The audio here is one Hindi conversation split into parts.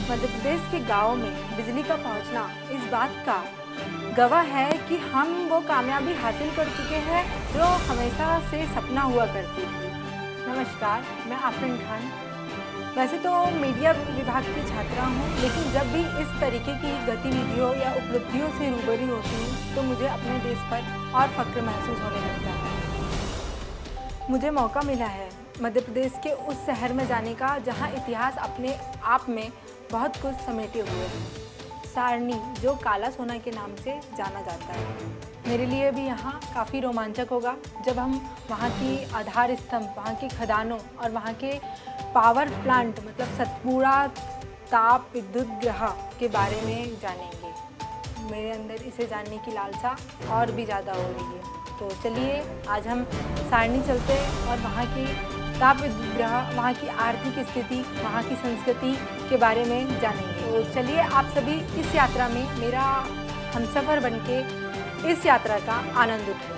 मध्य प्रदेश के गाँव में बिजली का पहुंचना इस बात का गवाह है कि हम वो कामयाबी हासिल कर चुके हैं जो हमेशा से सपना हुआ करती थी। नमस्कार, मैं आफरीन खान। वैसे तो मीडिया विभाग की छात्रा हूँ, लेकिन जब भी इस तरीके की गतिविधियों या उपलब्धियों से रूबरू होती हूँ तो मुझे अपने देश पर और फख्र महसूस होने लगता है। मुझे मौका मिला है मध्य प्रदेश के उस शहर में जाने का जहाँ इतिहास अपने आप में बहुत कुछ समेटे हुए हैं। सारनी, जो काला सोना के नाम से जाना जाता है। मेरे लिए भी यहाँ काफ़ी रोमांचक होगा जब हम वहाँ की आधार स्तंभ, वहाँ की खदानों और वहाँ के पावर प्लांट मतलब सतपुड़ा ताप विद्युत गृह के बारे में जानेंगे। मेरे अंदर इसे जानने की लालसा और भी ज़्यादा हो रही है। तो चलिए आज हम सारनी चलते हैं और वहाँ की ताप विद्युत गृह, वहाँ की आर्थिक स्थिति, वहाँ की संस्कृति के बारे में जानेंगे। तो चलिए आप सभी इस यात्रा में मेरा हमसफ़र बनके इस यात्रा का आनंद उठाइए।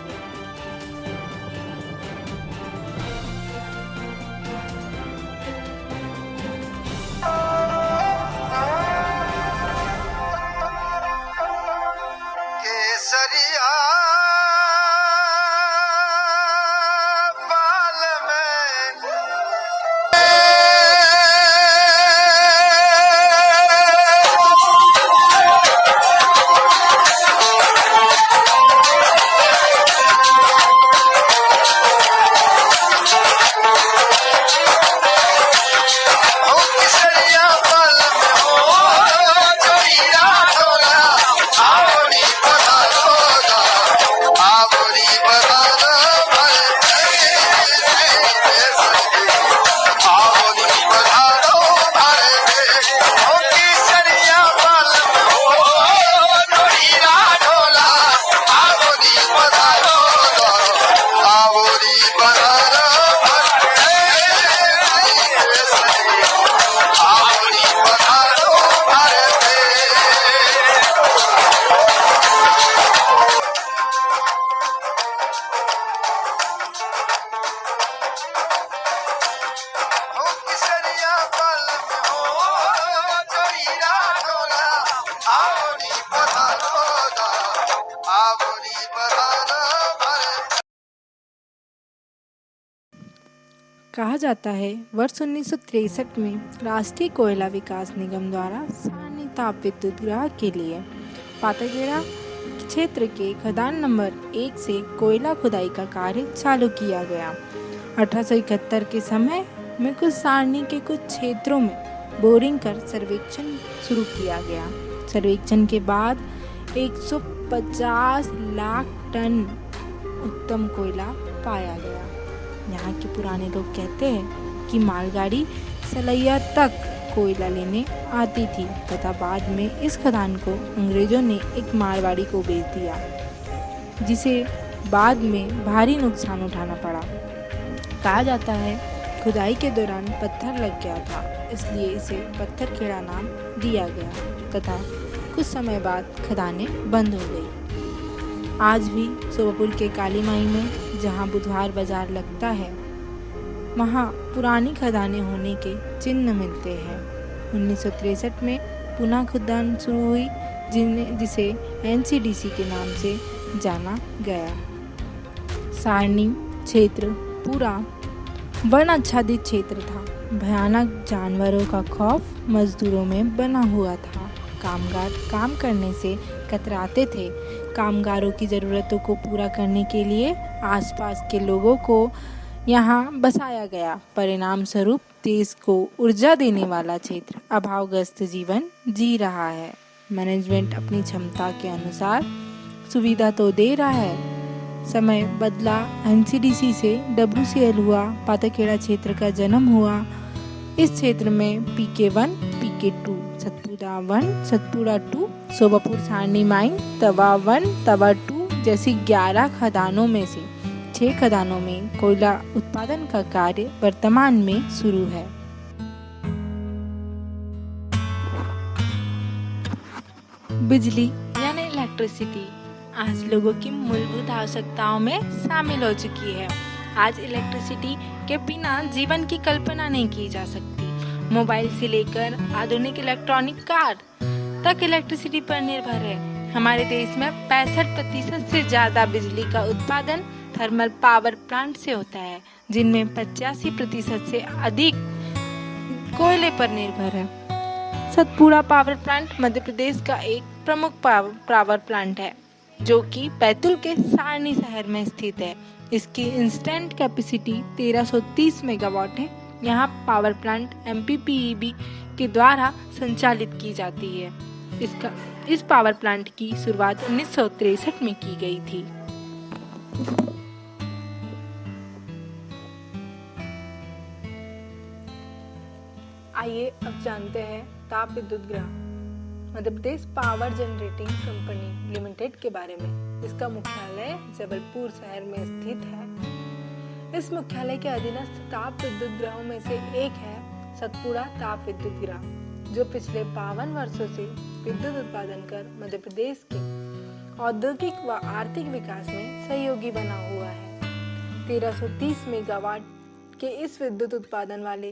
कहा जाता है वर्ष 1963 में राष्ट्रीय कोयला विकास निगम द्वारा सारनी ताप विद्युत गृह के लिए पाताखेड़ा क्षेत्र के खदान नंबर 1 से कोयला खुदाई का कार्य चालू किया गया। 1871 के समय में कुछ सारनी के कुछ क्षेत्रों में बोरिंग कर सर्वेक्षण शुरू किया गया। सर्वेक्षण के बाद 150 लाख टन उत्तम कोयला पाया गया। यहाँ के पुराने लोग कहते हैं कि मालगाड़ी सलैया तक कोयला लेने आती थी तथा बाद में इस खदान को अंग्रेजों ने एक मारवाड़ी को बेच दिया, जिसे बाद में भारी नुकसान उठाना पड़ा। कहा जाता है खुदाई के दौरान पत्थर लग गया था, इसलिए इसे पत्थरखेड़ा नाम दिया गया तथा कुछ समय बाद खदानें बंद हो गई। आज भी सोभापुर के काली माई में जहाँ बुधवार बाजार लगता है, वहाँ पुरानी खदानें होने के चिन्ह मिलते हैं। 1963 में पुनः खदान शुरू हुई, जिसे NCDC के नाम से जाना गया। सारनी क्षेत्र पूरा वन आच्छादित क्षेत्र था। भयानक जानवरों का खौफ मजदूरों में बना हुआ था। कामगार काम करने से कतराते थे। कामगारों की ज़रूरतों को पूरा करने के लिए आसपास के लोगों को यहाँ बसाया गया। परिणाम स्वरूप देश को ऊर्जा देने वाला क्षेत्र अभावग्रस्त जीवन जी रहा है। मैनेजमेंट अपनी क्षमता के अनुसार सुविधा तो दे रहा है। समय बदला, NCDC से WCL हुआ, पाताखेड़ा क्षेत्र का जन्म हुआ। इस क्षेत्र में PK1, PK2, Satpura 1, Satpura 2, Sobhapur Sarni mine, Tawa 1, Tawa 2 जैसी 11 खदानों में से 6 खदानों में कोयला उत्पादन का कार्य वर्तमान में शुरू है। बिजली यानी इलेक्ट्रिसिटी आज लोगों की मूलभूत आवश्यकताओं में शामिल हो चुकी है। आज इलेक्ट्रिसिटी के बिना जीवन की कल्पना नहीं की जा सकती। मोबाइल से लेकर आधुनिक इलेक्ट्रॉनिक कार तक इलेक्ट्रिसिटी पर निर्भर है। हमारे देश में 65% से ज़्यादा बिजली का उत्पादन थर्मल पावर प्लांट से होता है, जिनमें 85% से अधिक कोयले पर निर्भर है। सतपुड़ा पावर प्लांट मध्य प्रदेश का एक प्रमुख पावर प्लांट है, जो कि बैतूल के सारनी शहर में स्थित है। इसकी इंस्टेंट कैपेसिटी 1330 मेगावाट है। यहाँ पावर प्लांट MPPEB के द्वारा संचालित की जाती है। इस पावर प्लांट की शुरुआत 1963 में की गई थी। आइए अब जानते हैं ताप विद्युत गृह Madhya Pradesh power generating company limited के बारे में। इसका मुख्यालय जबलपुर शहर में स्थित है। इस मुख्यालय के अधीनस्थ ताप विद्युत गृहों में से एक है सतपुड़ा ताप विद्युत गृह, जो पिछले 52 वर्षों से विद्युत उत्पादन कर मध्य प्रदेश के औद्योगिक व आर्थिक विकास में सहयोगी बना हुआ है। 1330 मेगावाट के इस विद्युत उत्पादन वाले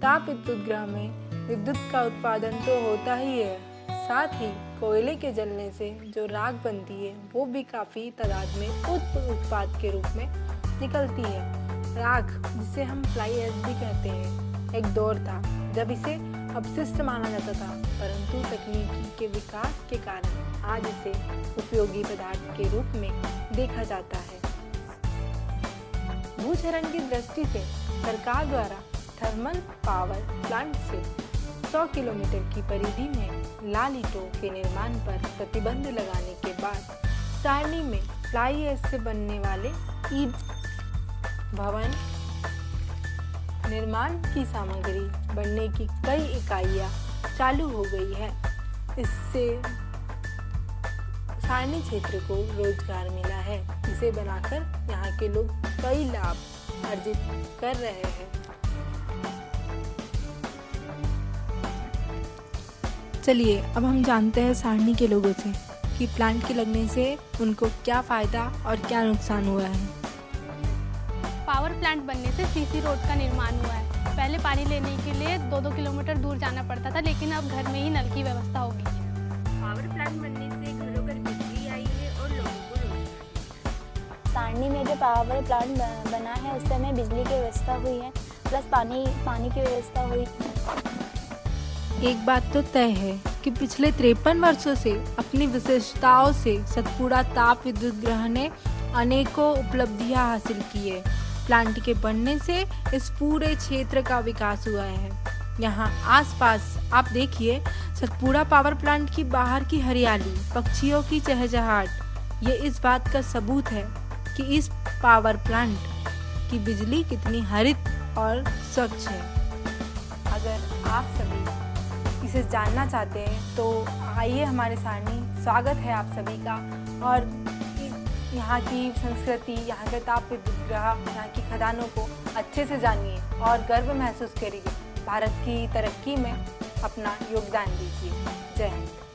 ताप विद्युत गृह में विद्युत का उत्पादन तो होता ही है, साथ ही कोयले के जलने से जो राख बनती है वो भी काफी तादाद में उत्पाद के रूप में निकलती है। राख, जिसे हम फ्लाई ऐश भी कहते हैं, एक दौर था जब इसे अपशिष्ट माना जाता था, परंतु तकनीकी के विकास के कारण आज इसे उपयोगी पदार्थ के रूप में देखा जाता है। भूक्षरण की दृष्टि से सरकार द्वारा थर्मल पावर प्लांट से 100 किलोमीटर की परिधि में लाल ईंटों के निर्माण पर प्रतिबंध लगाने के बाद सारनी में फ्लाई ऐश से बनने वाले ईंट भवन निर्माण की सामग्री बनने की कई इकाइयां चालू हो गई है। इससे सारनी क्षेत्र को रोजगार मिला है, जिसे बनाकर यहाँ के लोग कई लाभ अर्जित कर रहे हैं। चलिए अब हम जानते हैं सारनी के लोगों से कि प्लांट के लगने से उनको क्या फ़ायदा और क्या नुकसान हुआ है। पावर प्लांट बनने से सीसी रोड का निर्माण हुआ है। पहले पानी लेने के लिए 2-2 किलोमीटर दूर जाना पड़ता था, लेकिन अब घर में ही नल की व्यवस्था हो गई है। पावर प्लांट बनने से घरों घर बिजली आई है और लोगों को रोजगार। सारनी में जो पावर प्लांट बना है उससे हमें बिजली की व्यवस्था हुई है, प्लस पानी की व्यवस्था हुई। एक बात तो तय है कि पिछले 53 वर्षों से अपनी विशेषताओं से सतपुड़ा ताप विद्युत गृह ने अनेकों उपलब्धियां हासिल की है। प्लांट के बनने से इस पूरे क्षेत्र का विकास हुआ है। यहाँ आसपास आप देखिए, सतपुड़ा पावर प्लांट की बाहर की हरियाली, पक्षियों की चहचहाट, ये इस बात का सबूत है कि इस पावर प्लांट की बिजली कितनी हरित और स्वच्छ है। अगर आप सभी इसे जानना चाहते हैं तो आइए हमारे सारनी, स्वागत है आप सभी का। और यहाँ की संस्कृति, यहाँ के ताप विद्युत गृह, यहाँ की खदानों को अच्छे से जानिए और गर्व महसूस करिए। भारत की तरक्की में अपना योगदान दीजिए। जय हिंद।